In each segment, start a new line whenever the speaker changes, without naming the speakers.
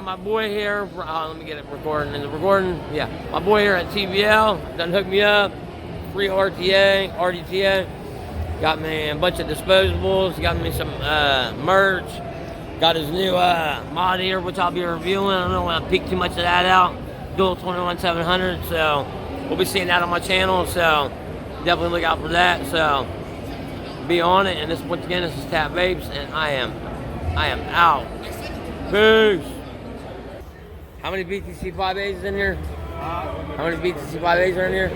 My boy here, let me get it recording. In the recording, yeah. My boy here at TBL done hooked me up. Free Rdta. Got me a bunch of disposables. Got me some merch. Got his new mod here, which I'll be reviewing. I don't want to peek too much of that out. Dual 21700. So we'll be seeing that on my channel. So definitely look out for that. So be on it. And once again, this is Tap Vapes, and I am out. Peace. How many BTC 5As is in here? How many BTC 5As are in here?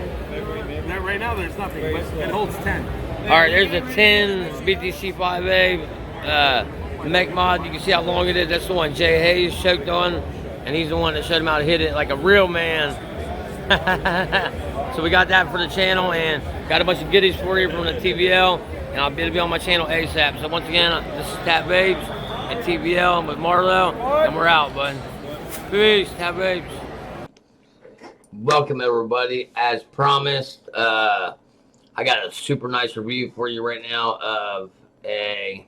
Right now there's nothing, but it holds 10.
Alright, there's a 10 BTC 5A Mech mod. You can see how long it is. That's the one Jay Hayes choked on, and he's the one that showed him how to hit it like a real man. So we got that for the channel, and got a bunch of goodies for you from the TBL, and I'll be on my channel ASAP. So once again, this is Tap Vapes and TBL with Marlo, and we're out, bud. Peace, Tap Vapes. Welcome everybody. As promised, I got a super nice review for you right now of a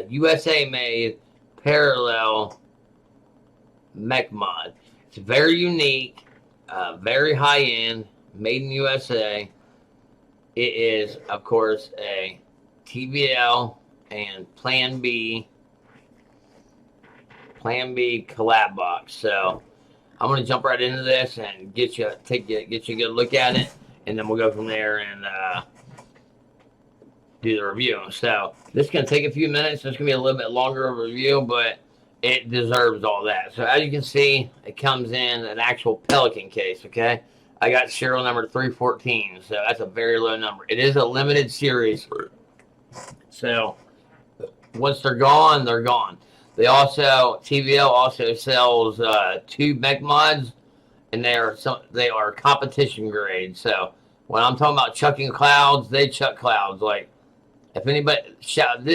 USA-made parallel mech mod. It's very unique, very high-end, made in USA. It is, of course, a TBL and Plan B collab box. So I'm going to jump right into this and get you a good look at it, and then we'll go from there and do the review. So this is going to take a few minutes. It's going to be a little bit longer of a review, but it deserves all that. So as you can see, it comes in an actual Pelican case, okay? I got serial number 314, so that's a very low number. It is a limited series. So once they're gone, they're gone. They also, TBL also sells 2 mech mods, and they are competition grade. So when I'm talking about chucking clouds, they chuck clouds. Like, if anybody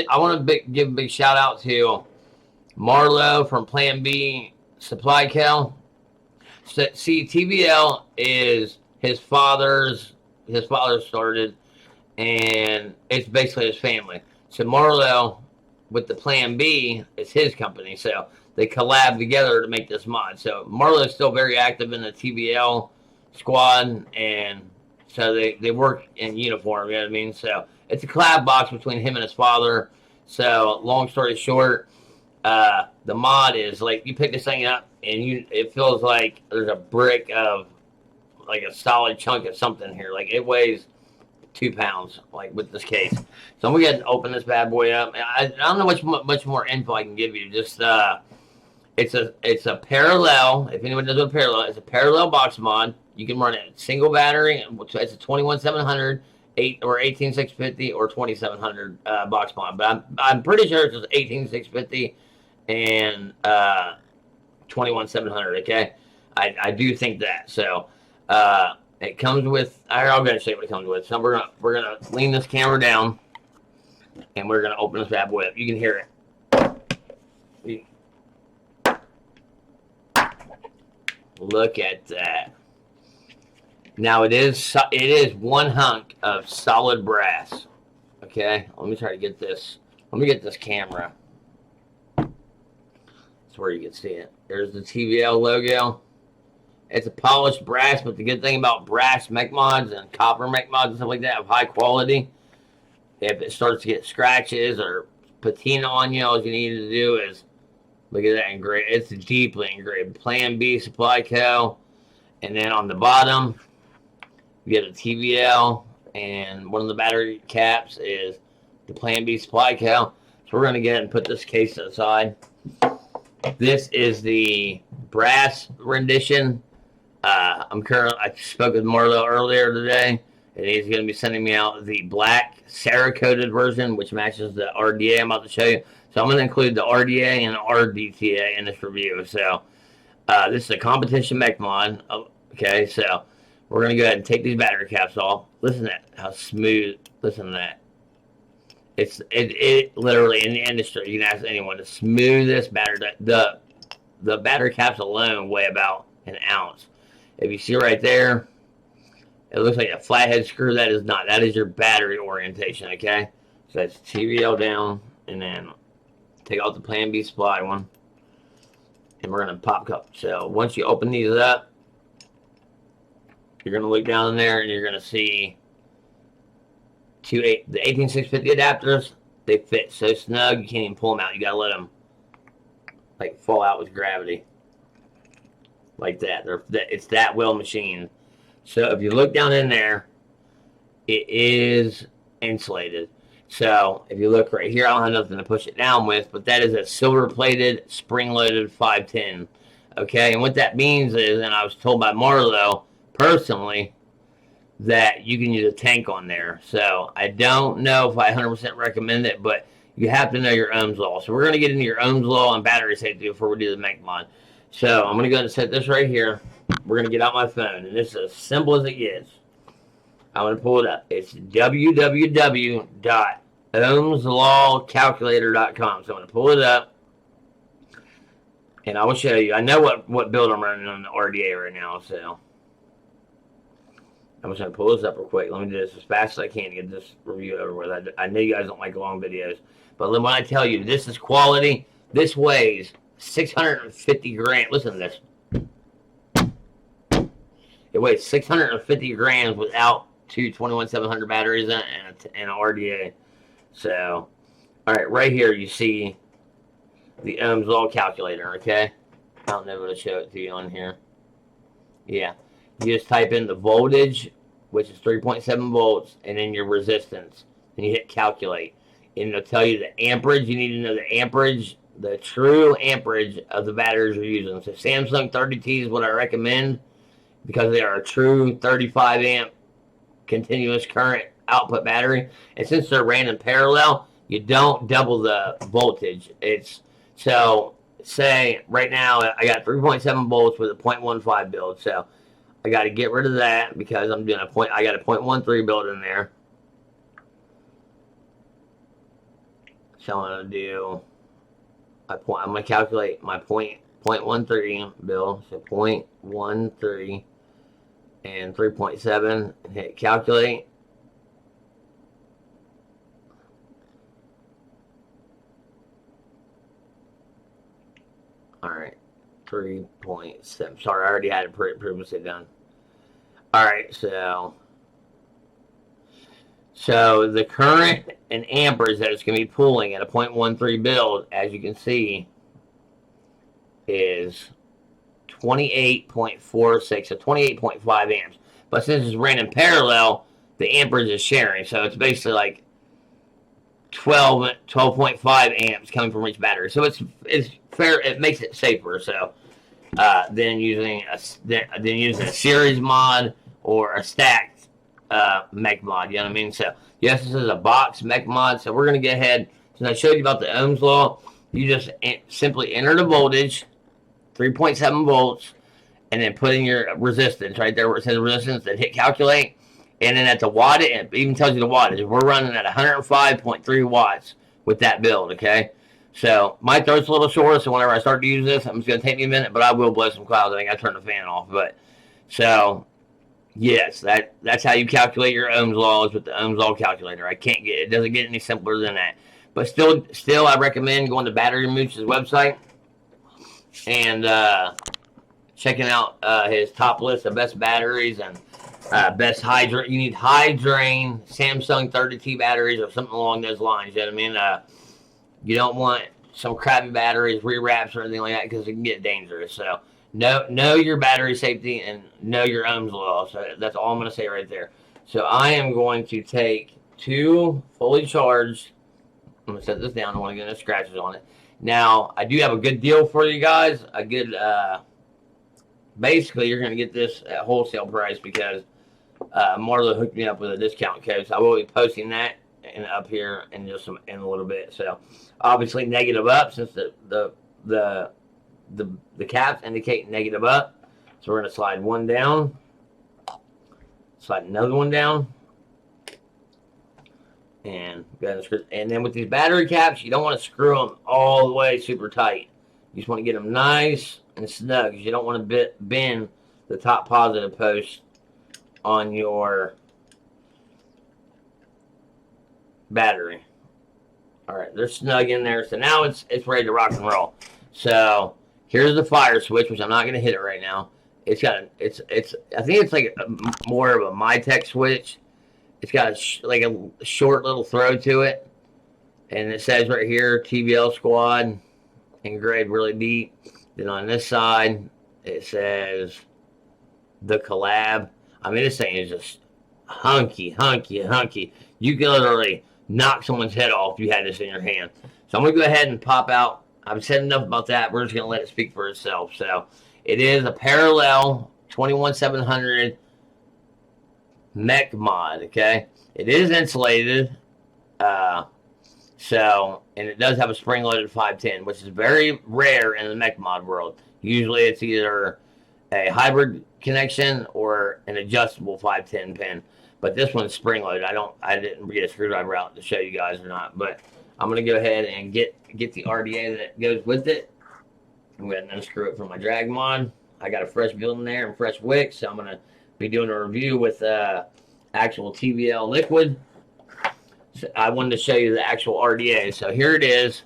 I want to give a big shout out to Marlo from Plan B Supply Co. So, see, TBL is his father's started, and it's basically his family. So Marlo with the Plan B is his company, so they collab together to make this mod. So Marlo is still very active in the TBL squad, and so they work in uniform, you know what I mean? So it's a collab box between him and his father. So long story short, the mod is like, you pick this thing up and it feels like there's a brick of like a solid chunk of something here. Like, it weighs 2 pounds, like, with this case. So I'm gonna open this bad boy up. I don't know much more info I can give you. Just it's a parallel. If anyone knows what a parallel, it's a parallel box mod. You can run it single battery. It's a 21700, 18650, or 2700 box mod. But I'm pretty sure it's just 18650 and 21700. Okay, I do think that. So it comes with, I'm going to show you what it comes with. So we're gonna lean this camera down, and we're gonna open this bad boy up. You can hear it. Look at that. Now it is one hunk of solid brass. Okay, let me try to get this. Let me get this camera. That's where you can see it. There's the TBL logo. It's a polished brass, but the good thing about brass mech mods and copper mech mods and stuff like that of high quality, if it starts to get scratches or patina on you, all you need to do is look at that engraved. It's deeply engraved. Plan B Supply Co. And then on the bottom, you get a TBL, and one of the battery caps is the Plan B Supply Co. So we're going to get ahead and put this case aside. This is the brass rendition. I spoke with Marlo earlier today, and he's going to be sending me out the black Cerakoted version, which matches the Rdta I'm about to show you. So I'm going to include the Rdta and Rdta in this review. So this is a competition mech mod. Okay, so we're going to go ahead and take these battery caps off. Listen to that, how smooth. Listen to that. It literally, in the industry, you can ask anyone, the smoothest battery. The battery caps alone weigh about an ounce. If you see right there, it looks like a flathead screw. That is not. That is your battery orientation, okay? So that's TBL down, and then take out the Plan B supply one. and we're going to pop cup. So once you open these up, you're going to look down in there and you're going to see the 18650 adapters. They fit so snug you can't even pull them out. You got to let them like fall out with gravity like that. It's that well machined. So if you look down in there, it is insulated. So if you look right here, I don't have nothing to push it down with, but that is a silver plated spring loaded 510. Okay, and what that means is, and I was told by Marlo personally, that you can use a tank on there. So I don't know if I 100% recommend it, but you have to know your ohms law. So we're going to get into your ohms law and battery safety before we do the Mech mod. So I'm going to go ahead and set this right here. We're going to get out my phone, and this is as simple as it gets. I'm going to pull it up. It's www.ohmslawcalculator.com. So I'm going to pull it up, and I will show you. I know what build I'm running on the Rdta right now, so I'm just going to pull this up real quick. Let me do this as fast as I can to get this review over with. I know you guys don't like long videos, but when I tell you this is quality, this weighs 650 grams. Listen to this. It weighs 650 grams without two 21700 batteries in it and an Rdta. So, all right, right here you see the ohms law calculator, okay? I don't know what to show it to you on here. Yeah. You just type in the voltage, which is 3.7 volts, and then your resistance. And you hit calculate. And it'll tell you the amperage. You need to know the amperage, the true amperage of the batteries you're using. So Samsung 30T is what I recommend because they are a true 35 amp continuous current output battery. And since they're ran in parallel, you don't double the voltage. So say right now I got 3.7 volts with a 0.15 build. So I got to get rid of that because I'm doing I got a 0.13 build in there. So I'm going to do, I'm going to calculate my 0.13 build. So 0.13 and 3.7 and hit calculate. All right. 3.7. Sorry, I already had it previously done. All right, so the current in amperes that it's going to be pulling at a 0.13 build, as you can see, is 28.46, so 28.5 amps. But since it's ran in parallel, the amperage is sharing, so it's basically like 12.5 amps coming from each battery. So it's fair. It makes it safer. So than using a series mod or a stacked Mech mod. You know what I mean? So yes, this is a box Mech mod. So we're gonna go ahead. Since I showed you about the ohms law, you just simply enter the voltage, 3.7 volts, and then put in your resistance right there where it says resistance. Then hit calculate. And then at the wattage, it even tells you the wattage. We're running at 105.3 watts with that build, okay? So my throat's a little sore, so whenever I start to use this, it's going to take me a minute, but I will blow some clouds. I think I turned the fan off. But so, yes, that's how you calculate your ohms laws with the ohms law calculator. It doesn't get any simpler than that. But still, I recommend going to Battery Mooch's website and checking out his top list of best batteries and best high drain. You need high drain Samsung 30T batteries or something along those lines. You know what I mean? You don't want some crappy batteries, rewraps, or anything like that because it can get dangerous. So know your battery safety and know your ohms law. So that's all I'm going to say right there. So I am going to take 2 fully charged. I'm going to set this down. I don't want to get no scratches on it. Now, I do have a good deal for you guys. A good, basically, you're going to get this at wholesale price because Marlo hooked me up with a discount code. So I will be posting that and up here in just in a little bit. So obviously negative up since the caps indicate negative up. So we're going to slide one down, slide another one down, and then with these battery caps, you don't want to screw them all the way super tight. You just want to get them nice and snug because you don't want to bend the top positive post on your battery. All right, they're snug in there. So now it's ready to rock and roll. So Here's the fire switch, which I'm not going to hit it right now. It's got it's I think it's like more of a MyTech switch. It's got like a short little throw to it, and it says right here TVL Squad, engraved really deep. Then on this side it says the Collab. I mean, this thing is just hunky. You can literally knock someone's head off if you had this in your hand. So I'm gonna go ahead and pop out. I've said enough about that. We're just gonna let it speak for itself. So it is a parallel 21700 Mech mod. Okay, it is insulated. And it does have a spring-loaded 510, which is very rare in the Mech mod world. Usually, it's either a hybrid connection or an adjustable 510 pin. But this one's spring-loaded. I didn't get a screwdriver out to show you guys or not. But I'm gonna go ahead and get the Rdta that goes with it. I'm going to unscrew it from my drag mod. I got a fresh build in there and fresh wick, so I'm gonna be doing a review with actual TVL liquid. So I wanted to show you the actual Rdta. So here it is.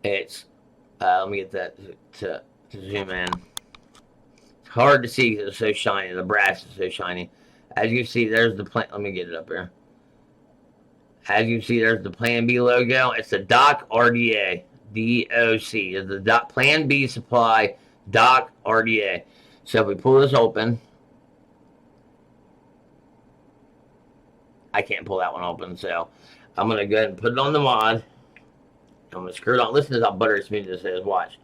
It's let me get that to zoom in. It's hard to see because it's so shiny. The brass is so shiny. As you can see, there's the plan. Let me get it up here. As you can see, there's the Plan B logo. It's the Doc Rdta. D-O-C. It's the Plan B supply Doc Rdta. So if we pull this open, I can't pull that one open. So I'm going to go ahead and put it on the mod. I'm going to screw it on. Listen to how buttery smooth this is. Watch.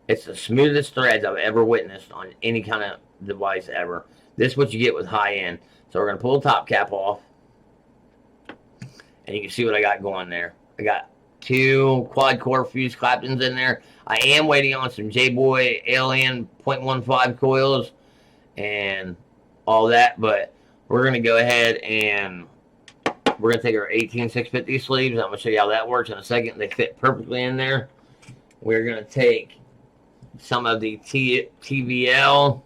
It's the smoothest threads I've ever witnessed on any kind of device ever. This is what you get with high end. So we're going to pull the top cap off. And you can see what I got going there. I got 2 quad core fused Claptons in there. I am waiting on some J-Boy Alien 0.15 coils and all that. But we're going to go ahead and we're going to take our 18650 sleeves. I'm going to show you how that works in a second. They fit perfectly in there. We're going to take some of the TVL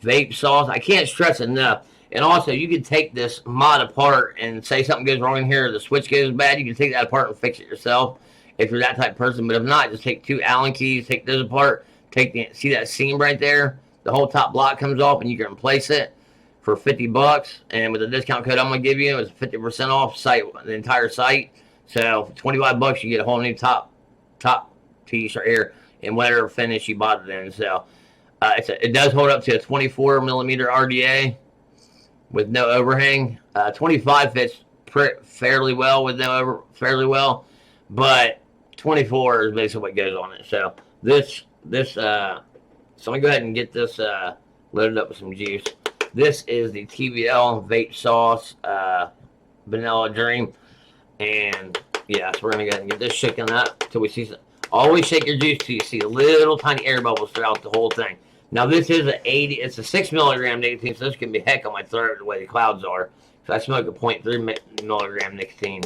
vape sauce. I can't stress enough. And also, you can take this mod apart and say something goes wrong in here, the switch goes bad, you can take that apart and fix it yourself if you're that type of person. But if not, just take 2 Allen keys, take those apart, see that seam right there? The whole top block comes off and you can replace it for $50. And with the discount code I'm going to give you, it's 50% off the entire site. So for $25, you get a whole new top piece right here in whatever finish you bought it in. So it does hold up to a 24 millimeter Rdta. With no overhang. 25 fits fairly well with fairly well, but 24 is basically what goes on it. So so I'm gonna go ahead and get this loaded up with some juice. This is the TVL vape sauce vanilla dream, and yeah, so we're gonna go ahead and get this shaken up till we see some. Always shake your juice till you see little tiny air bubbles throughout the whole thing. Now this is it's a 6 milligram nicotine, so this can be heck on my throat the way the clouds are. So I smoke a 0.3 milligram nicotine.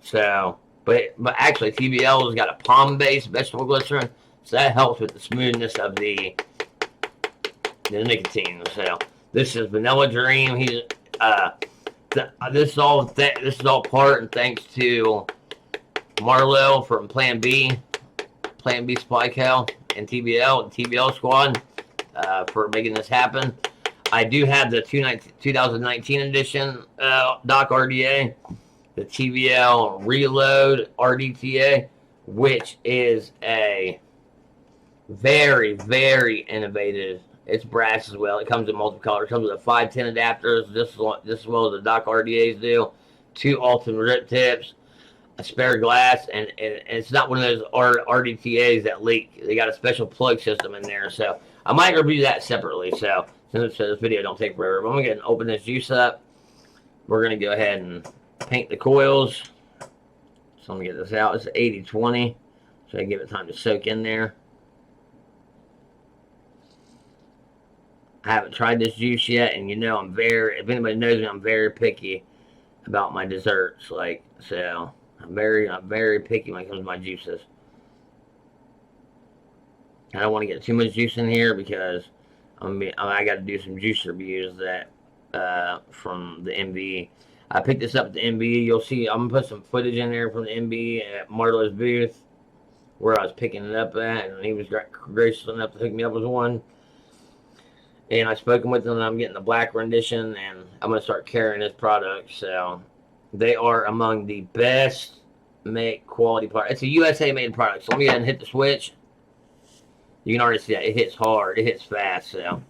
So, but actually TVL has got a palm-based vegetable glycerin, so that helps with the smoothness of the nicotine. So this is Vanilla Dream. This is all part and thanks to Marlo from Plan B Supply Cal and TVL Squad. For making this happen. I do have the 2019 edition Doc Rdta, the TVL Reload Rdta, which is a very, very innovative. It's brass as well. It comes in multiple colors. It comes with a 510 adapters, just as well as the Doc Rdtas do. 2 ultimate rip tips, a spare glass, and it's not one of those Rdtas that leak. They got a special plug system in there, so I might review that separately. So since this video don't take forever, but I'm gonna go ahead and open this juice up. We're gonna go ahead and paint the coils. So I'm gonna get this out. It's 80-20, so I give it time to soak in there. I haven't tried this juice yet, and you know if anybody knows me, I'm very picky about my desserts. So I'm very picky when it comes to my juices. I don't want to get too much juice in here because I got to do some juice reviews from the MV. I picked this up at the MV. You'll see I'm gonna put some footage in there from the MV at Marlo's booth where I was picking it up at, and he was gracious enough to hook me up with one. And I've spoken with them, and I'm getting the black rendition, and I'm going to start carrying this product. So they are among the best make quality product. It's a USA made product. So let me go ahead and hit the switch. You can already see that it hits hard, it hits fast. So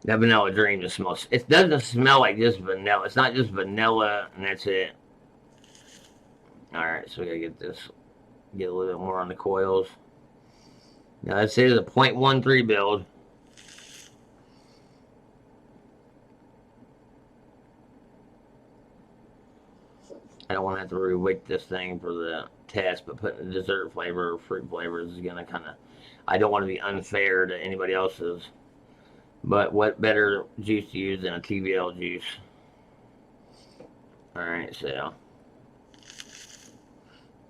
that Vanilla Dream just smells. It doesn't smell like just vanilla. It's not just vanilla and that's it. All right, so we gotta get a little bit more on the coils. Now this is a 0.13 build. I don't want to have to re-wick this thing for the test, but putting the dessert flavor or fruit flavors is going to kind of, I don't want to be unfair to anybody else's. But what better juice to use than a TVL juice? Alright, so.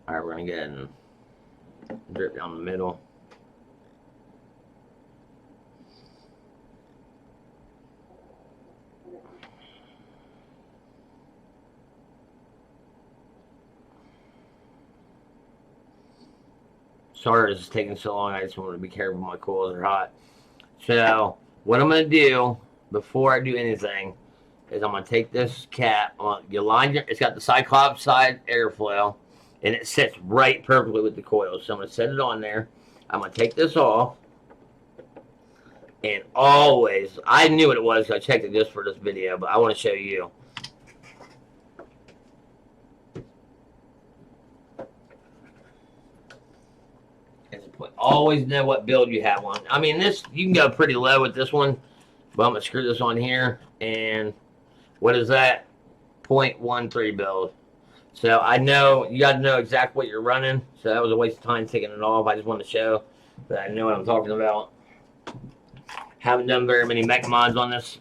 Alright, we're going to go ahead and drip down the middle. Sorry this is taking so long. I just want to be careful my coils are hot. So what I'm going to do before I do anything is I'm going to take this cap. It's got the Cyclops side airflow, and it sits right perfectly with the coils. So I'm going to set it on there. I'm going to take this off. And always, I knew what it was, so I checked it just for this video, but I want to show you. Always know what build you have on. I mean, this, you can go pretty low with this one, but I'm going to screw this on here. And what is that? 0.13 build. So I know, you got to know exactly what you're running. So that was a waste of time taking it off. I just wanted to show that I know what I'm talking about. Haven't done very many mech mods on this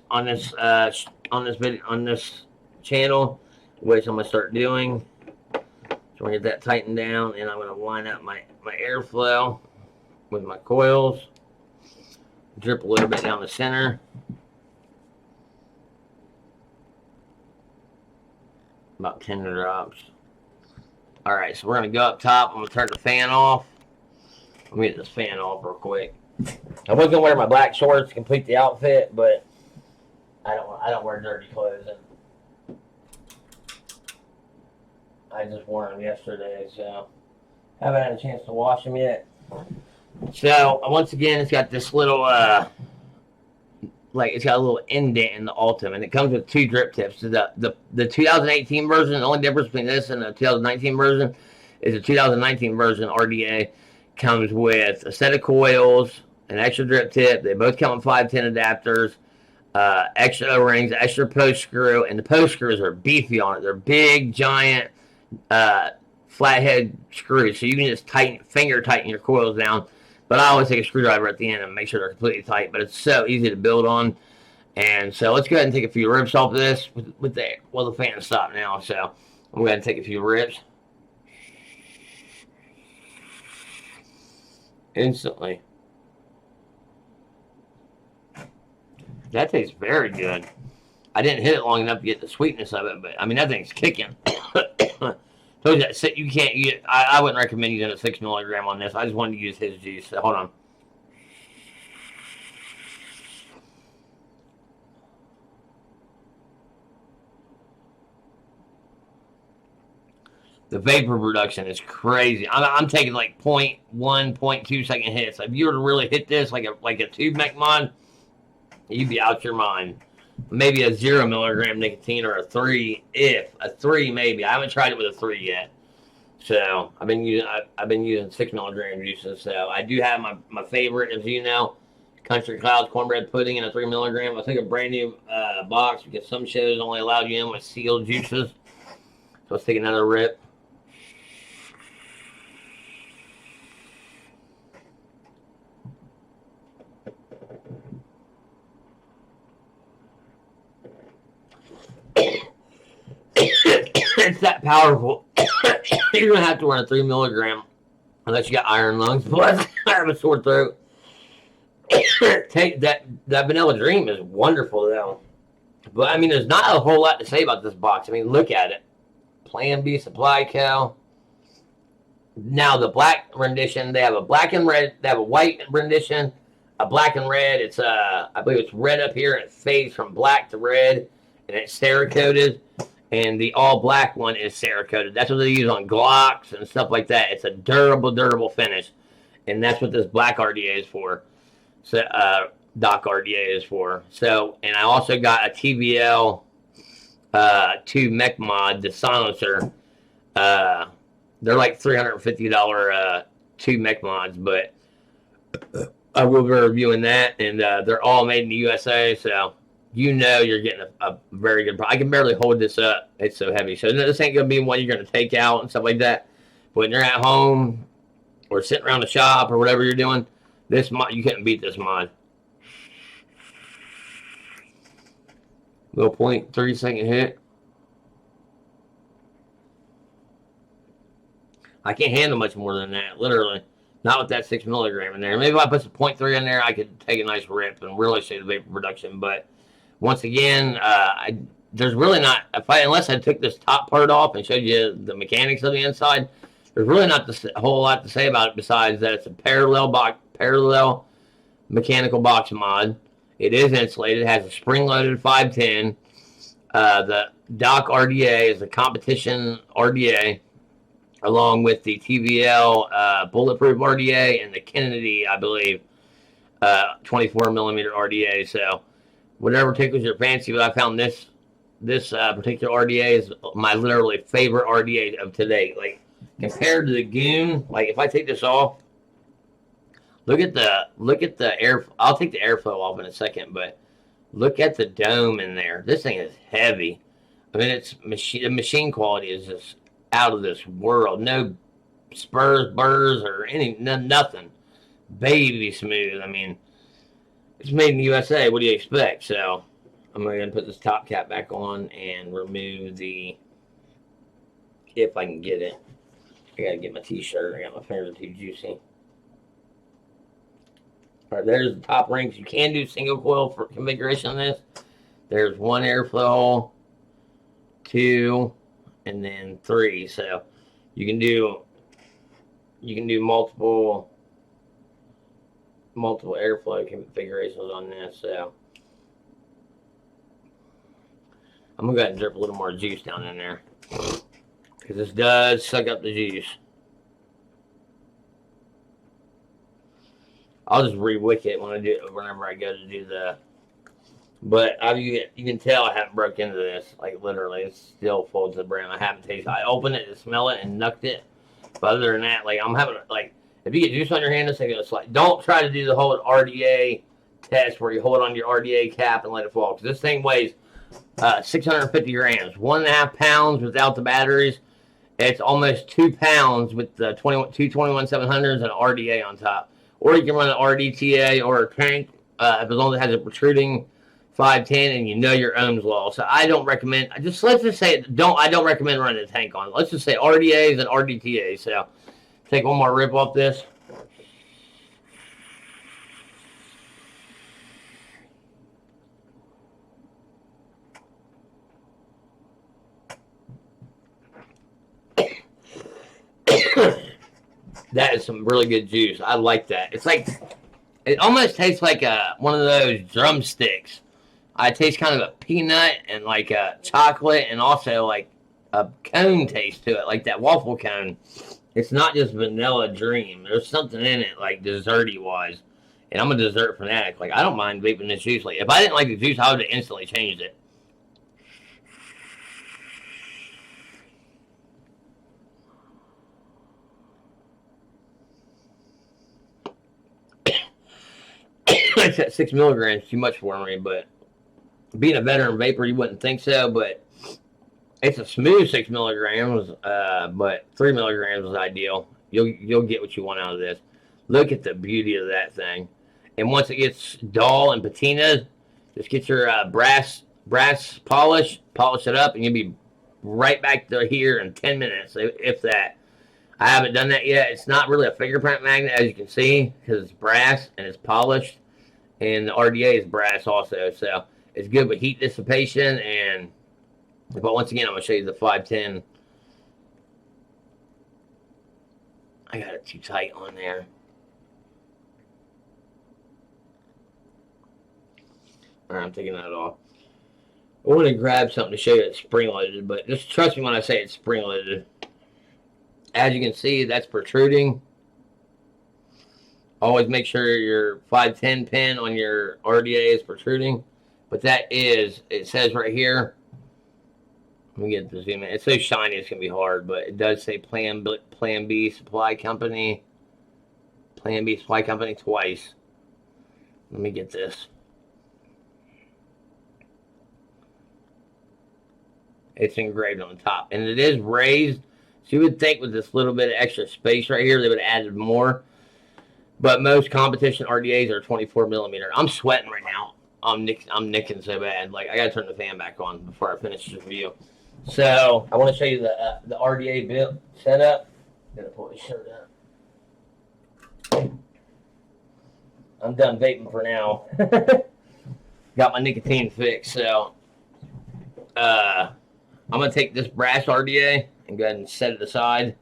channel, which I'm going to start doing. So I'm going to get that tightened down, and I'm going to line up my airflow with my coils. Drip a little bit down the center. About 10 drops. Alright, so we're going to go up top. I'm going to turn the fan off. Let me get this fan off real quick. I was going to wear my black shorts to complete the outfit, but I don't wear dirty clothes. And I just wore them yesterday, so haven't had a chance to wash them yet. So once again, it's got this little it's got a little indent in the Ultim, and it comes with 2 drip tips. So the 2018 version, the only difference between this and the 2019 version is the 2019 version Rdta comes with a set of coils, an extra drip tip. They both come with 510 adapters, extra O-rings, extra post screw, and the post screws are beefy on it. They're big, giant, flathead screws, so you can just finger tighten your coils down. But I always take a screwdriver at the end and make sure they're completely tight. But it's so easy to build on. And so let's go ahead and take a few rips off of this with the fan stopped now. So I'm going to take a few rips. Instantly. That tastes very good. I didn't hit it long enough to get the sweetness of it, but I mean that thing's kicking. Told you that you can't use. I wouldn't recommend using a 6 milligram on this. I just wanted to use his juice. So hold on. The vapor production is crazy. I'm taking like 0.1, 0.2 second hits. If you were to really hit this like a tube mech mod, you'd be out your mind. Maybe a 0 milligram nicotine or a 3, maybe. I haven't tried it with a 3 yet. So I've been using 6 milligram juices. So I do have my favorite, as you know, Country Clouds cornbread pudding in a 3 milligram. I took a brand new box because some shows only allowed you in with sealed juices. So let's take another rip. It's that powerful. You're going to have to run a 3 milligram unless you got iron lungs. Plus, I have a sore throat. Take that Vanilla Dream is wonderful, though. But, I mean, there's not a whole lot to say about this box. I mean, look at it. Plan B Supply Co. Now the black rendition, they have a black and red. They have a white rendition, a black and red. It's I believe it's red up here, and it fades from black to red, and it's Cerakoted. And the all black one is Cerakoted. That's what they use on Glocks and stuff like that. It's a durable finish, and that's what this black RDA is for. So Doc RDA is for. So, and I also got a TVL 2 Mech mod, the silencer. They're like $350 2 Mech mods, but I will be reviewing that, and they're all made in the USA, so you know you're getting a very good product. I can barely hold this up. It's so heavy. So this ain't going to be one you're going to take out and stuff like that. But when you're at home or sitting around the shop or whatever you're doing, this mod, you couldn't beat this mod. Little 0.3 second hit. I can't handle much more than that, literally. Not with that 6 milligram in there. Maybe if I put some 0.3 in there, I could take a nice rip and really see the vapor production. But once again, there's really not, unless I took this top part off and showed you the mechanics of the inside, there's really not a whole lot to say about it besides that it's a parallel mechanical box mod. It is insulated. It has a spring-loaded 510. The Doc RDA is a competition RDA, along with the TVL bulletproof RDA and the Kennedy, I believe, 24 millimeter RDA. So whatever tickles your fancy, but I found this particular RDA is my literally favorite RDA of today. Like compared to the Goon, like if I take this off, look at the air. I'll take the airflow off in a second, but look at the dome in there. This thing is heavy. I mean, the machine quality is just out of this world. No spurs, burrs, or nothing. Baby smooth. I mean, it's made in the USA. What do you expect? So I'm going to put this top cap back on and remove the, if I can get it. I got to get my t-shirt. I got my fingers too juicy. All right, there's the top rings. You can do single coil for configuration on this. There's 1 airflow hole, 2, and then 3. So you can do multiple airflow configurations on this. So I'm gonna go ahead and drip a little more juice down in there because this does suck up the juice. I'll just re-wick it whenever I go to do the. But you can tell I haven't broke into this. Like literally, it's still full to the brim. I haven't tasted. I opened it to smell it and knucked it. But other than that, like I'm having like if you get juice on your hand, it's gonna slide. Don't try to do the whole RDA test where you hold on your RDA cap and let it fall. Because this thing weighs 650 grams, 1.5 pounds without the batteries. It's almost 2 pounds with the 221-700s and an RDA on top. Or you can run an Rdta or a tank as long as it has a protruding 510 and you know your ohms law. So I don't recommend. Let's just say I don't recommend running a tank on. Let's just say RDAs and Rdtas. So take one more rip off this. That is some really good juice. I like that. It's like, it almost tastes like one of those drumsticks. I taste kind of a peanut and like a chocolate and also like a cone taste to it, like that waffle cone. It's not just vanilla dream. There's something in it like desserty wise. And I'm a dessert fanatic. Like I don't mind vaping this juice. Like if I didn't like the juice, I would have instantly changed it. It's at 6 milligrams, too much for me, but being a veteran vapor, you wouldn't think so, but it's a smooth 6 milligrams, but 3 milligrams is ideal. You'll get what you want out of this. Look at the beauty of that thing. And once it gets dull and patina, just get your brass polish it up, and you'll be right back to here in 10 minutes, if that. I haven't done that yet. It's not really a fingerprint magnet, as you can see, because it's brass and it's polished. And the RDA is brass also, so it's good with heat dissipation. But once again, I'm going to show you the 510 I got it too tight on there. Alright, I'm taking that off. I want to grab something to show you it's spring-loaded, but just trust me when I say it's spring-loaded. As you can see, that's protruding. Always make sure your 510 pin on your RDA is protruding. But that is, it says right here, let me get the zoom in. It's so shiny it's going to be hard, but it does say Plan B Supply Company. Plan B Supply Company twice. Let me get this. It's engraved on the top. And it is raised. So you would think with this little bit of extra space right here, they would have added more. But most competition RDAs are 24 millimeter. I'm sweating right now. I'm nicking so bad. Like, I got to turn the fan back on before I finish this review. So I want to show you the RDA build setup. Gotta pull this shirt up. I'm done vaping for now. Got my nicotine fixed. So I'm gonna take this brass RDA and go ahead and set it aside.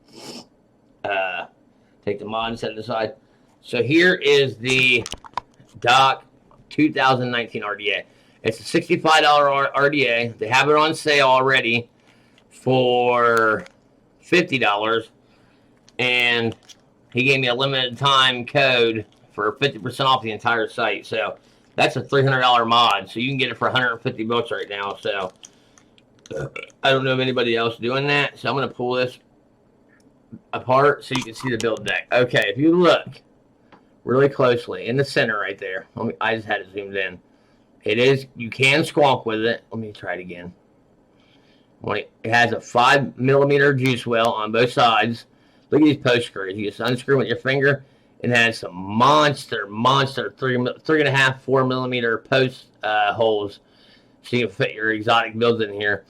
Take the mod and set it aside. So here is the Doc 2019 RDA. It's a $65 RDA. They have it on sale already for $50. And he gave me a limited time code for 50% off the entire site. So that's a $300 mod. So you can get it for 150 bucks right now. So I don't know of anybody else doing that. So I'm going to pull this apart so you can see the build deck. Okay, if you look really closely in the center right there, I just had it zoomed in. It is, you can squonk with it. Let me try it again. It has a 5 millimeter juice well on both sides. Look at these post screws. You just unscrew with your finger. It has some monster 3.5, 4 millimeter post holes, so you can fit your exotic builds in here.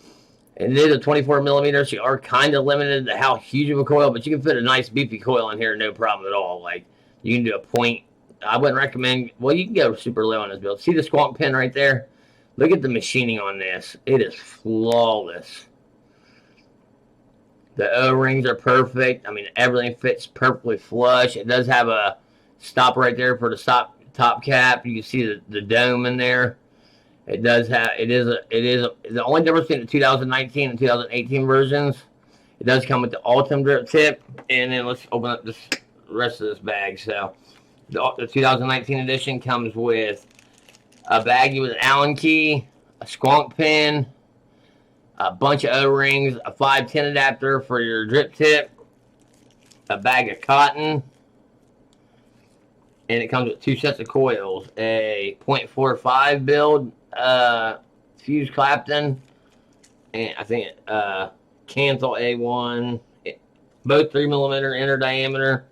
And it is a 24 millimeter, so you are kind of limited to how huge of a coil, but you can fit a nice beefy coil in here, no problem at all. Like, you can do a point. I wouldn't recommend, well, you can go super low on this build. See the squonk pin right there? Look at the machining on this. It is flawless. The O-rings are perfect. I mean, everything fits perfectly flush. It does have a stop right there for the top cap. You can see the dome in there. It does have, the only difference between the 2019 and 2018 versions, it does come with the Ultim drip tip. And then let's open up this rest of this bag. So the 2019 edition comes with a baggie with an Allen key, a squonk pin, a bunch of O-rings, a 510 adapter for your drip tip, a bag of cotton, and it comes with 2 sets of coils, a .45 build fuse Clapton, and I think Canthal A1, both 3 millimeter inner diameter,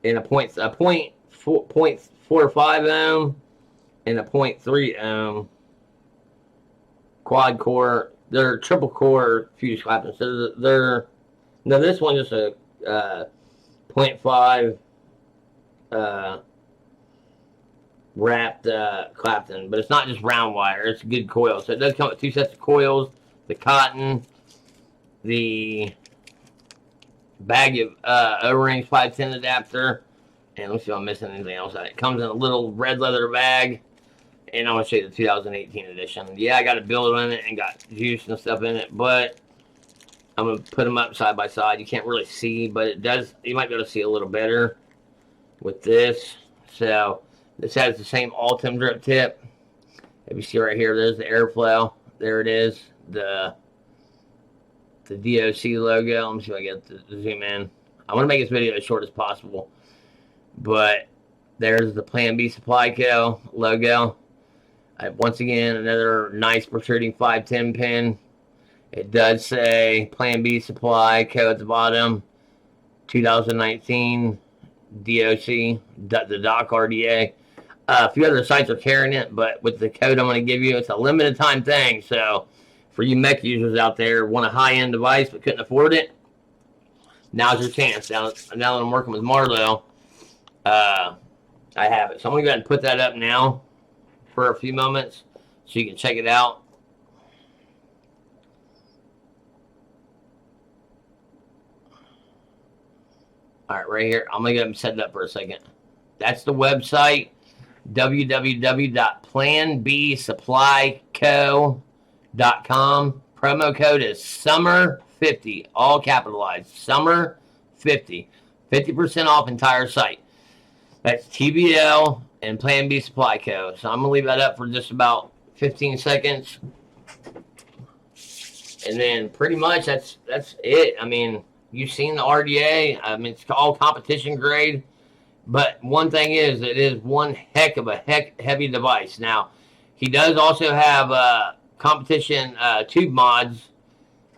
and a .45 ohm and a .3 ohm quad core. They're triple core fuse Clapton. So now this one is a 0.5 wrapped Clapton, but it's not just round wire. It's a good coil. So it does come with 2 sets of coils, the cotton, the bag of O-rings, 510 adapter, and let's see if I'm missing anything else. It comes in a little red leather bag. And I'm going to show you the 2018 edition. Yeah, I got a build in it and got juice and stuff in it, but I'm going to put them up side by side. You can't really see, but it does, you might be able to see a little better with this. So this has the same Ultim drip tip. If you see right here, there's the airflow. There it is, the DOC logo. Let me see if I get to zoom in. I want to make this video as short as possible, but there's the Plan B Supply Co. logo. Once again, another nice protruding 510 pin. It does say Plan B Supply Co. at the bottom. 2019 DOC, the Doc RDA. A few other sites are carrying it, but with the code I'm going to give you, it's a limited time thing. So for you Mech users out there, want a high-end device but couldn't afford it, now's your chance. Now that I'm working with Marlo, I have it. So I'm going to go ahead and put that up now for a few moments so you can check it out. All right, right here. I'm going to go and set it up for a second. That's the website, www.planbsupplyco.com. Promo code is SUMMER50, all capitalized. SUMMER50. 50% off entire site. That's TBL and Plan B Supply Co. So I'm going to leave that up for just about 15 seconds. And then pretty much that's it. I mean, you've seen the Rdta. I mean, it's all competition grade. But one thing is, it is one heck of a heavy device. Now, he does also have competition tube mods.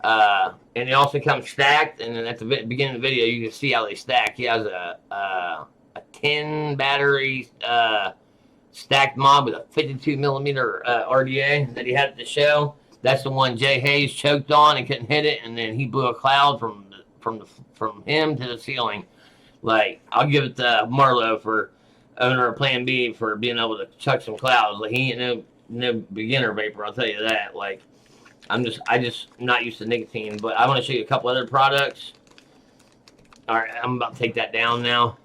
And they also come stacked. And then at the beginning of the video, you can see how they stack. He has a 10 battery stacked mod with a 52 millimeter Rdta that he had at the show. That's the one Jay Hayes choked on and couldn't hit it, and then he blew a cloud from him to the ceiling. Like, I'll give it to Marlo, for owner of Plan B, for being able to chuck some clouds. Like, he ain't no beginner vapor, I'll tell you that. Like, I just not used to nicotine. But I want to show you a couple other products. All right, I'm about to take that down now.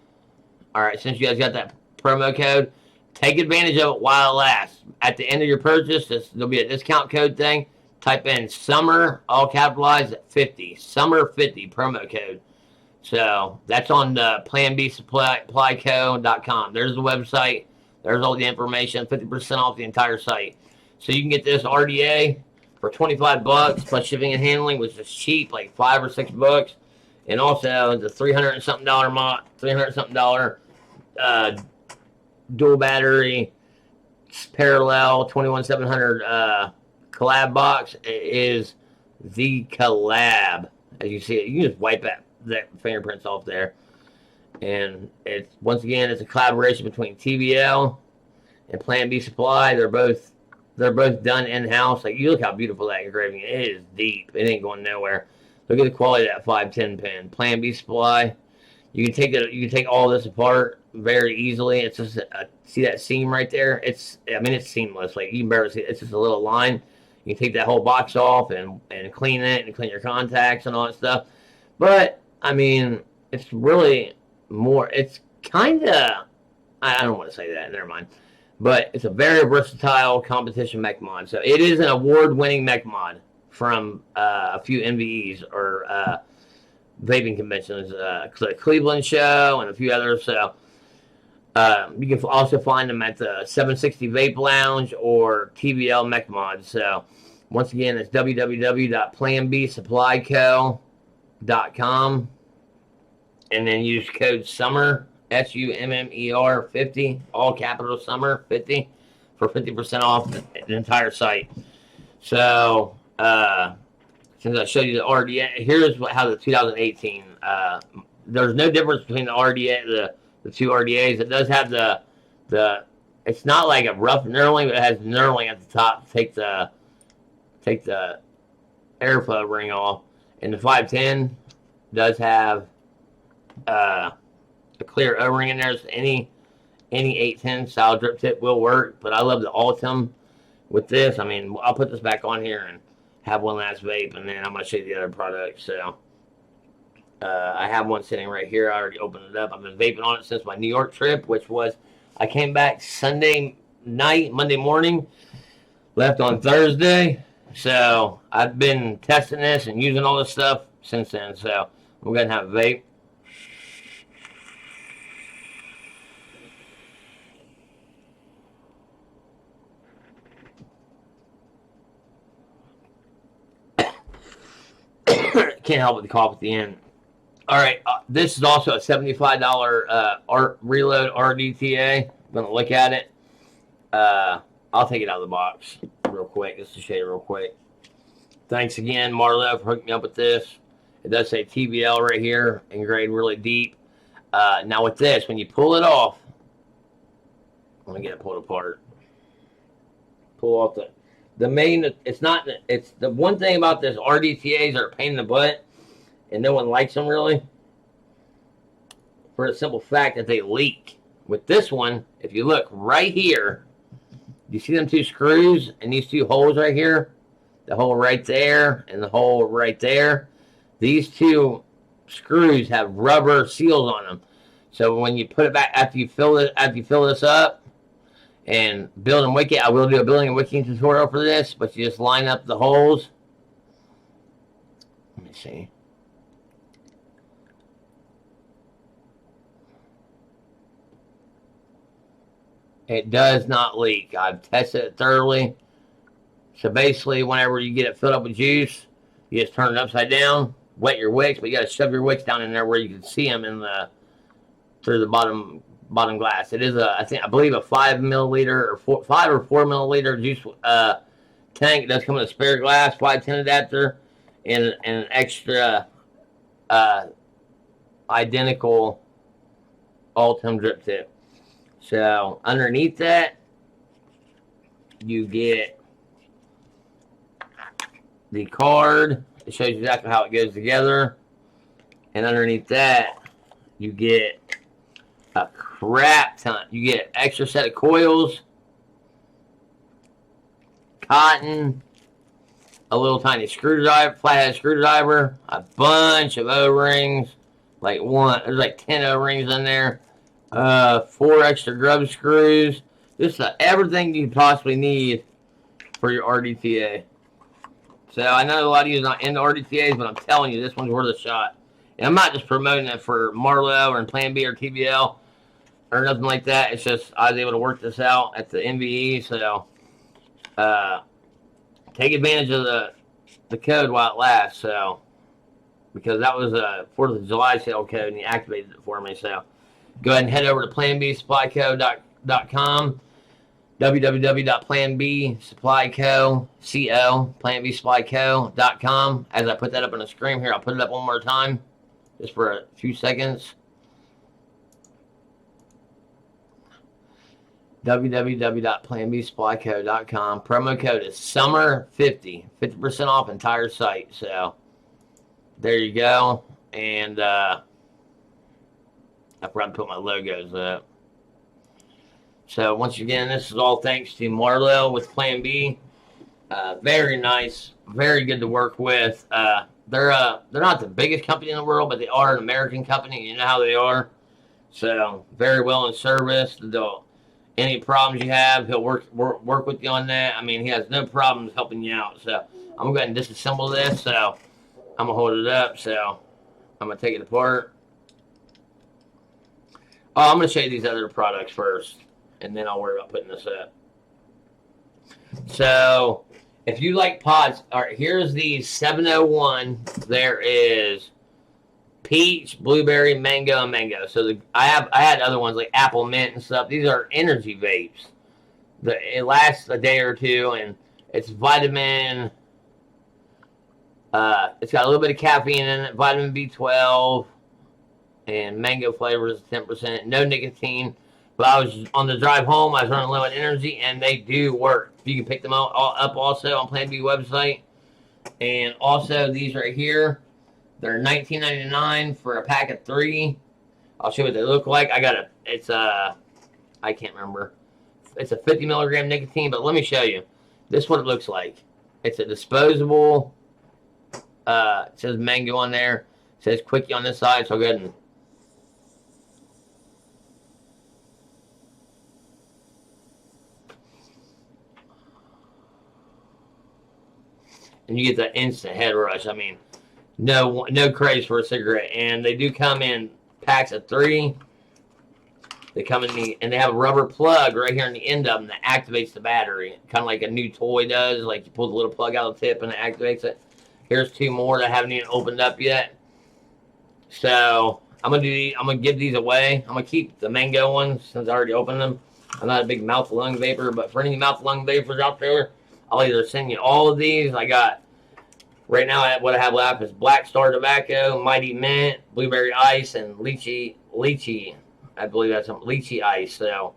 All right, since you guys got that promo code, take advantage of it while it lasts. At the end of your purchase, there'll be a discount code thing. Type in SUMMER, all capitalized, at 50. SUMMER50 promo code. So that's on the planbsupplyco.com. There's the website. There's all the information. 50% off the entire site. So you can get this Rdta for $25 plus shipping and handling, which is cheap, like $5 or $6. And also the $300 and something dual battery parallel 21700 collab box. It is the Collab. As you see it, you can just wipe that fingerprints off there. And it's, once again, it's a collaboration between TBL and Plan B Supply. They're both done in-house. Like, you look how beautiful that engraving is. It is deep. It ain't going nowhere. Look at the quality of that 510 pin. Plan B Supply. You can take all this apart very easily. It's just see that seam right there? It's seamless. Like, you can barely see it. It's just a little line. You can take that whole box off and clean it and clean your contacts and all that stuff. But I mean, it's really more. It's kind of, I don't want to say that. Never mind. But it's a very versatile competition mech mod. So it is an award-winning mech mod from a few NVEs or vaping conventions, the Cleveland show and a few others. So you can also find them at the 760 Vape Lounge or TBL Mech Mod. So once again, it's www.planbsupplyco.com, and then use code SUMMER, SUMMER 50, all capital SUMMER 50, for 50% off the entire site. So since I showed you the Rdta, here's how the 2018. There's no difference between the Rdta, the two Rdtas. It does have the it's not like a rough knurling, but it has knurling at the top to take the airflow ring off. And the 510 does have a clear O-ring in there. So any 810 style drip tip will work. But I love the Ultim with this. I mean, I'll put this back on here and have one last vape, and then I'm going to show you the other products. So I have one sitting right here. I already opened it up. I've been vaping on it since my New York trip, which was, I came back Sunday night, Monday morning, left on Thursday. So I've been testing this and using all this stuff since then. So we're going to have a vape. Can't help but the cough at the end. All right, this is also a $75 Reload Rdta. I'm going to look at it. I'll take it out of the box real quick, just to show you real quick. Thanks again, Marlo, for hooking me up with this. It does say TBL right here, engraved really deep. Now with this, when you pull it off, let me get it pulled apart. Pull off the main, it's the one thing about this Rdtas are a pain in the butt, and no one likes them really, for the simple fact that they leak. With this one, if you look right here, you see them two screws and these two holes right here, the hole right there and the hole right there. These two screws have rubber seals on them. So when you put it back after you fill this up and build and wick it, I will do a building and wicking tutorial for this, but you just line up the holes. Let me see. It does not leak. I've tested it thoroughly. So basically, whenever you get it filled up with juice, you just turn it upside down, wet your wicks, but you got to shove your wicks down in there where you can see them through the bottom glass. It is I believe a 5 milliliter or 5 or 4 milliliter juice tank. It does come with a spare glass, 510 adapter, and an extra identical all-time drip tip. So underneath that, you get the card. It shows you exactly how it goes together. And underneath that, you get a crap ton. You get an extra set of coils, cotton, a little tiny screwdriver, flathead screwdriver, a bunch of O-rings. There's like 10 O-rings in there. 4 extra grub screws. Just everything you possibly need for your Rdta. So I know a lot of you are not into Rdtas, but I'm telling you, this one's worth a shot. And I'm not just promoting it for Marlowe or in Plan B or TBL or nothing like that. It's just I was able to work this out at the MVE. So take advantage of the code while it lasts. So because that was a 4th of July sale code and he activated it for me. So go ahead and head over to planbsupplyco.com, planbsupplyco.com. As I put that up on the screen here, I'll put it up one more time, just for a few seconds. www.planbsupplyco.com. Promo code is summer50, 50% off entire site. So there you go. And I forgot to put my logos up. So once again, this is all thanks to Marlowe with Plan B. Very nice, very good to work with. They're not the biggest company in the world, but they are an American company. You know how they are. So very well in service. Any problems you have, he'll work with you on that. I mean, he has no problems helping you out. So I'm going to go ahead and disassemble this. So I'm going to hold it up. So I'm going to take it apart. Oh, I'm going to show you these other products first, and then I'll worry about putting this up. So, if you like pods, all right, here's the 701. There is peach, blueberry, mango, and mango. So I had other ones like apple mint and stuff. These are energy vapes. It lasts a day or two, and it's vitamin. It's got a little bit of caffeine in it, vitamin B12. And mango flavor is 10%. No nicotine. But I was on the drive home. I was running low on energy, and they do work. You can pick them up also on Plan B website. And also these right here, they're $19.99 for a pack of 3. I'll show you what they look like. I can't remember. It's a 50 milligram nicotine, but let me show you. This is what it looks like. It's a disposable. It says mango on there. It says quickie on this side, so I'll go ahead and you get that instant head rush. I mean, no craze for a cigarette. And they do come in packs of 3. They come in and they have a rubber plug right here on the end of them that activates the battery, kind of like a new toy does. Like you pull the little plug out of the tip and it activates it. Here's 2 more that haven't even opened up yet. So I'm gonna give these away. I'm gonna keep the mango ones since I already opened them. I'm not a big mouth lung vapor, but for any mouth lung vapors out there, I'll either send you all of these. I got, right now, what I have left is Black Star Tobacco, Mighty Mint, Blueberry Ice, and Lychee. I believe that's some Lychee Ice. So,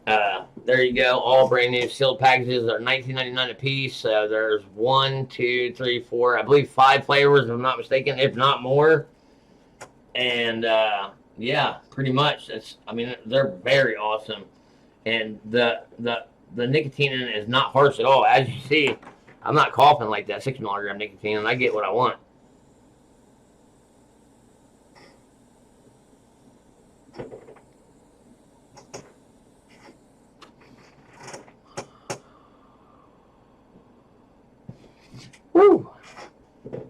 there you go. All brand new sealed packages are $19.99 a piece. So, there's 1, 2, 3, 4, I believe 5 flavors, if I'm not mistaken, if not more. And, yeah, pretty much. They're very awesome. And the nicotine in it is not harsh at all. As you see, I'm not coughing like that 6 milligram nicotine, and I get what I want. Woo!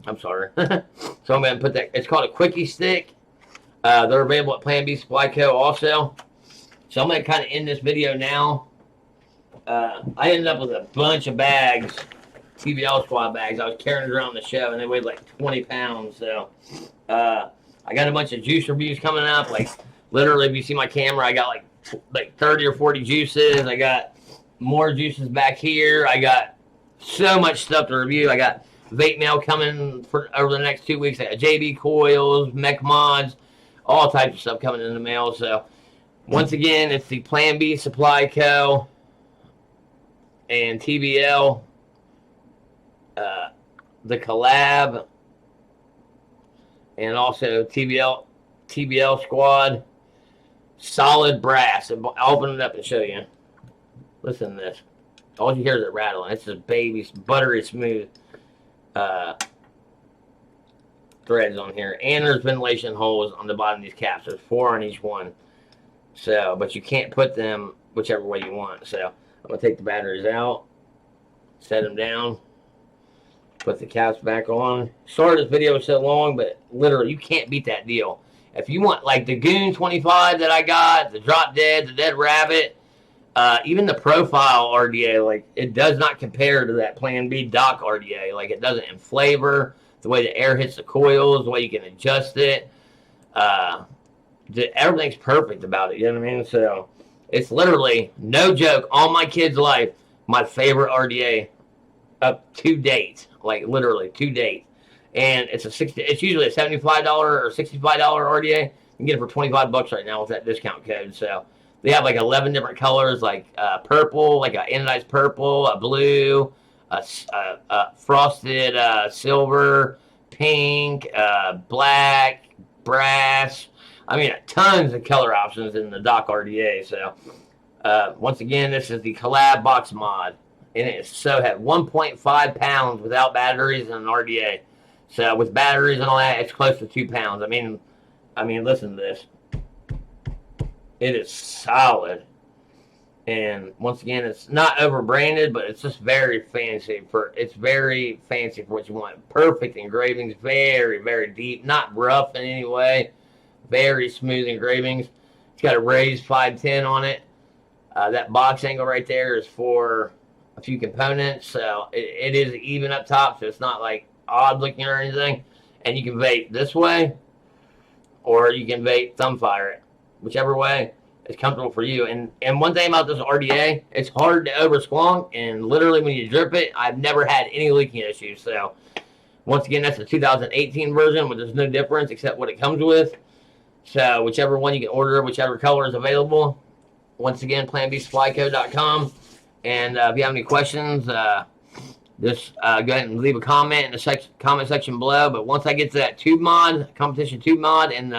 I'm sorry. So I'm going to put that. It's called a Quickie Stick. They're available at Plan B Supply Co. also. So I'm going to kind of end this video now. I ended up with a bunch of bags, TBL squad bags. I was carrying it around the show, and they weighed like 20 pounds. So I got a bunch of juice reviews coming up. Like literally, if you see my camera, I got like 30 or 40 juices. I got more juices back here. I got so much stuff to review. I got vape mail coming for over the next 2 weeks. I got JB coils, Mech mods, all types of stuff coming in the mail. So once again, it's the Plan B Supply Co. and TBL, the Collab, and also TBL Squad. Solid brass. I'll open it up and show you. Listen to this. All you hear is it rattling. It's just baby, buttery smooth threads on here. And there's ventilation holes on the bottom of these caps. There's 4 on each one. So, but you can't put them whichever way you want. So I'm going to take the batteries out, set them down, put the caps back on. Sorry this video was so long, but literally you can't beat that deal. If you want like the Goon 25 that I got, the Drop Dead, the Dead Rabbit, even the Profile Rdta, like it does not compare to that Plan B Dock Rdta. Like it doesn't in flavor, the way the air hits the coils, the way you can adjust it. Everything's perfect about it, you know what I mean? So it's literally, no joke, all my kids' life, my favorite Rdta up to date. Like literally to date. And it's usually a $75 or $65 Rdta. You can get it for $25 right now with that discount code. So they have like 11 different colors, like purple, like an anodized purple, a blue, a frosted silver, pink, black, brass. I mean, tons of color options in the Dock Rdta. So once again, this is the Collab box mod. And it's so heavy, 1.5 pounds without batteries and an Rdta. So with batteries and all that, it's close to 2 pounds. I mean, listen to this. It is solid. And once again, it's not over branded, but it's just very fancy it's very fancy for what you want. Perfect engravings, very, very deep, not rough in any way. Very smooth engravings. It's got a raised 510 on it. That box angle right there is for a few components, so it is even up top, so it's not like odd looking or anything. And you can vape this way, or you can vape thumb fire it, whichever way is comfortable for you. And one thing about this Rdta, it's hard to over squonk, and literally when you drip it, I've never had any leaking issues. So once again, that's the 2018 version, but there's no difference except what it comes with. So whichever one you can order, whichever color is available. Once again, planbsupplyco.com. And if you have any questions, just go ahead and leave a comment in the comment section below. But once I get to that tube mod, competition tube mod, and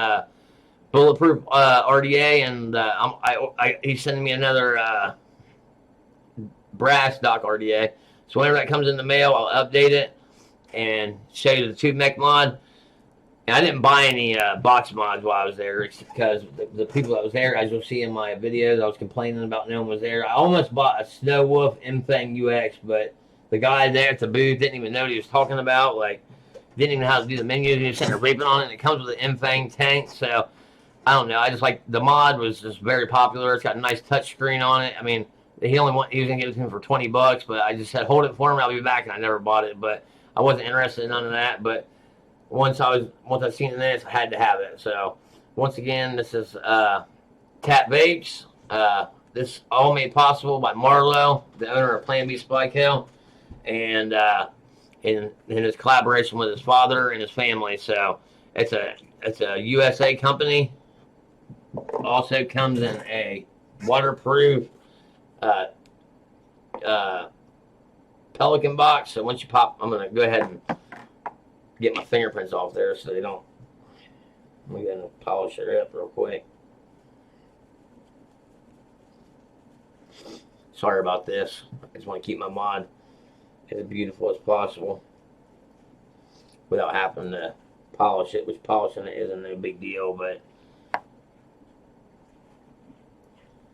bulletproof Rdta, and he's sending me another brass Dock Rdta. So whenever that comes in the mail, I'll update it and show you the tube mech mod. And I didn't buy any box mods while I was there. It's because the people that was there, as you'll see in my videos, I was complaining about no one was there. I almost bought a Snow Wolf M-Fang UX, but the guy there at the booth didn't even know what he was talking about. Like, didn't even know how to do the menus. He was sitting there vaping on it, and it comes with an M-Fang tank. So, I don't know. I just like, the mod was just very popular. It's got a nice touch screen on it. I mean, he was going to give it to me for $20, but I just said, hold it for me, I'll be back, and I never bought it. But I wasn't interested in none of that. But once I seen it, I had to have it. So once again, this is Cat Vapes. This all made possible by Marlo, the owner of Plan B Supply Co. And in his collaboration with his father and his family. So it's a USA company. Also comes in a waterproof Pelican box. So once you pop, I'm gonna go ahead and get my fingerprints off there so they don't. I'm gonna polish it up real quick. Sorry about this. I just want to keep my mod as beautiful as possible without having to polish it, which polishing it isn't no big deal. But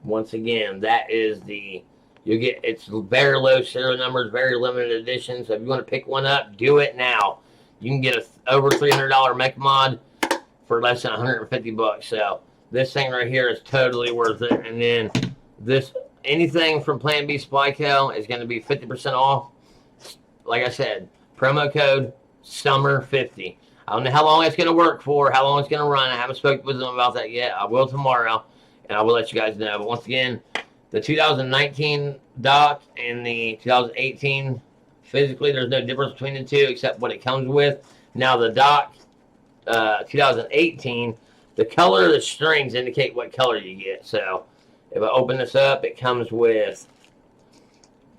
once again, that is the You get, it's very low serial numbers, very limited edition. So if you want to pick one up, do it now. You can get a over $300 Mech mod for less than 150 bucks. So this thing right here is totally worth it. And then this, anything from Plan B Supply Co. is going to be 50% off. Like I said, promo code SUMMER50. I don't know how long it's going to work for, how long it's going to run. I haven't spoken with them about that yet. I will tomorrow, and I will let you guys know. But once again, the 2019 dock and the 2018, physically, there's no difference between the two except what it comes with. Now, the dock 2018, the color of the strings indicate what color you get. So, if I open this up, it comes with,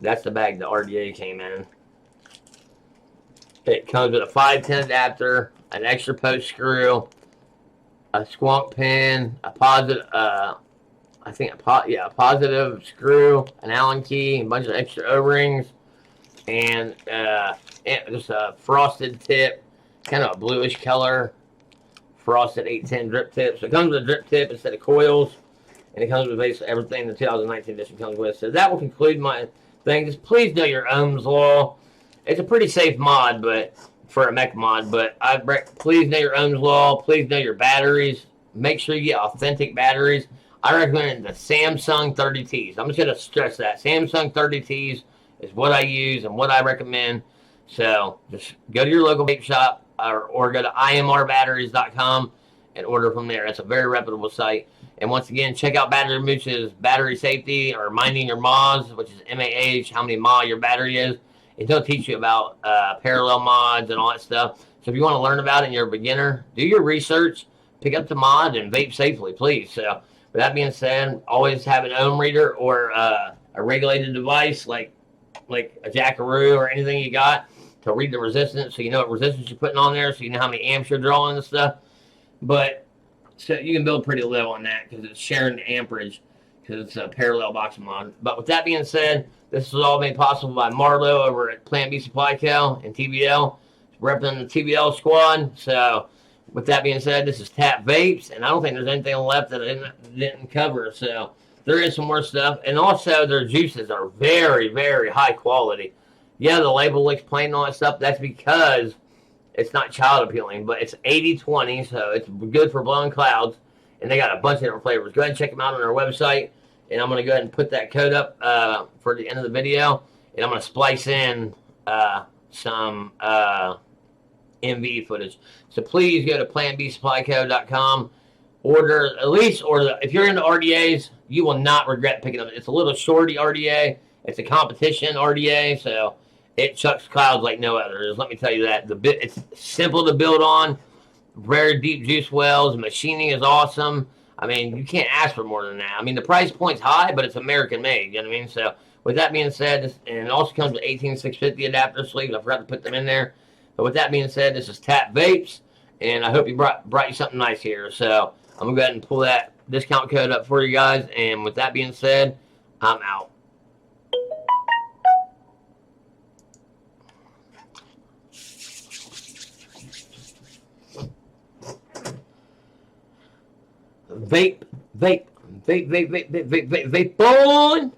that's the bag the Rdta came in. It comes with a 510 adapter, an extra post screw, a squonk pin, a positive, a positive screw, an Allen key, a bunch of extra O-rings, and just a frosted tip, kind of a bluish color, frosted 810 drip tip. So it comes with a drip tip instead of coils, and it comes with basically everything the 2019 edition comes with. So that will conclude my thing. Just please know your ohms law. It's a pretty safe mod, but for a Mech mod, but please know your ohms law. Please know your batteries. Make sure you get authentic batteries. I recommend the Samsung 30Ts. I'm just going to stress that. Samsung 30Ts is what I use and what I recommend. So just go to your local vape shop or go to imrbatteries.com and order from there. It's a very reputable site. And once again, check out Battery Mooch's Battery Safety or Minding Your Mods, which is MAH, how many mAh your battery is. It'll teach you about parallel mods and all that stuff. So if you want to learn about it and you're a beginner, do your research, pick up the mod, and vape safely, please. So with that being said, always have an ohm reader or a regulated device like a jackaroo or anything you got to read the resistance, so you know what resistance you're putting on there, so you know how many amps you're drawing and stuff. But so you can build pretty low on that because it's sharing the amperage because it's a parallel box mod. But with that being said, this is all made possible by Marlo over at Plan B Supply Co. and TBL, representing the TBL squad. So with that being said, this is Tap Vapes, and I don't think there's anything left that I didn't cover. So there is some more stuff. And also their juices are very, very high quality. Yeah, the label looks plain and all that stuff. That's because it's not child appealing, but it's 80/20, so it's good for blowing clouds. And they got a bunch of different flavors. Go ahead and check them out on their website. And I'm going to go ahead and put that code up for the end of the video. And I'm going to splice in some MV footage. So please go to planbsupplyco.com. If you're into RDAs, you will not regret picking up. It's a little shorty RDA. It's a competition RDA, so it chucks clouds like no other. Let me tell you that. It's simple to build on. Very deep juice wells. Machining is awesome. I mean, you can't ask for more than that. I mean, the price point's high, but it's American made. You know what I mean? So with that being said, and it also comes with 18650 adapter sleeves. I forgot to put them in there. But with that being said, this is Tap Vapes, and I hope you brought you something nice here. So I'm going to go ahead and pull that discount code up for you guys. And with that being said, I'm out. Vape on.